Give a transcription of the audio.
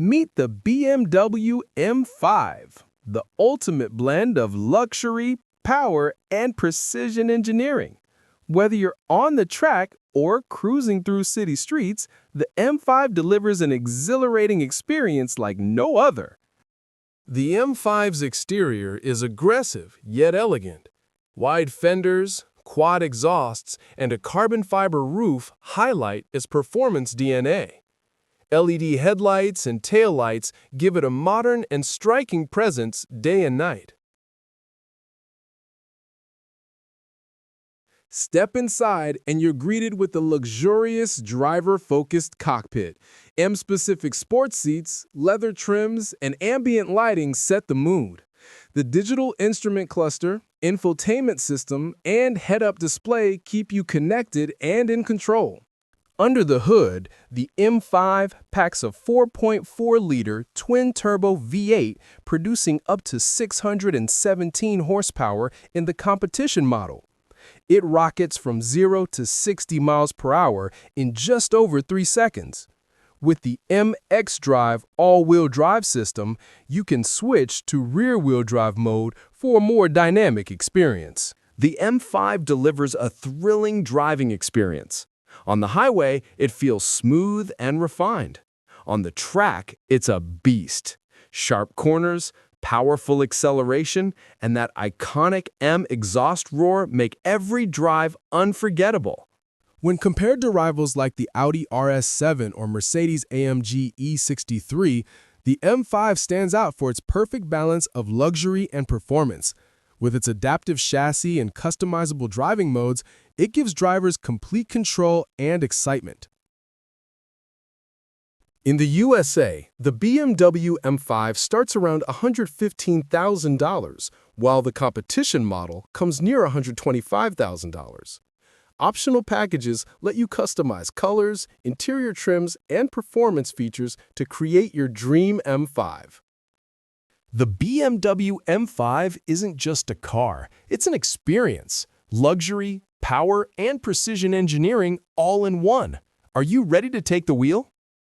Meet the BMW M5, the ultimate blend of luxury, power, and precision engineering. Whether you're on the track or cruising through city streets, the M5 delivers an exhilarating experience like no other. The M5's exterior is aggressive yet elegant. Wide fenders, quad exhausts, and a carbon fiber roof highlight its performance DNA. LED headlights and taillights give it a modern and striking presence day and night. Step inside and you're greeted with a luxurious driver-focused cockpit. M-specific sports seats, leather trims, and ambient lighting set the mood. The digital instrument cluster, infotainment system, and head-up display keep you connected and in control. Under the hood, the M5 packs a 4.4-liter twin-turbo V8 producing up to 617 horsepower in the competition model. It rockets from 0 to 60 miles per hour in just over 3 seconds. With the MX-Drive all-wheel drive system, you can switch to rear-wheel drive mode for a more dynamic experience. The M5 delivers a thrilling driving experience. On the highway, it feels smooth and refined. On the track, it's a beast. Sharp corners, powerful acceleration, and that iconic M exhaust roar make every drive unforgettable. When compared to rivals like the Audi RS7 or Mercedes-AMG E63, the M5 stands out for its perfect balance of luxury and performance. With its adaptive chassis and customizable driving modes, it gives drivers complete control and excitement. In the USA, the BMW M5 starts around $115,000, while the competition model comes near $125,000. Optional packages let you customize colors, interior trims, and performance features to create your dream M5. The BMW M5 isn't just a car, it's an experience. Luxury, power, and precision engineering all in one. Are you ready to take the wheel?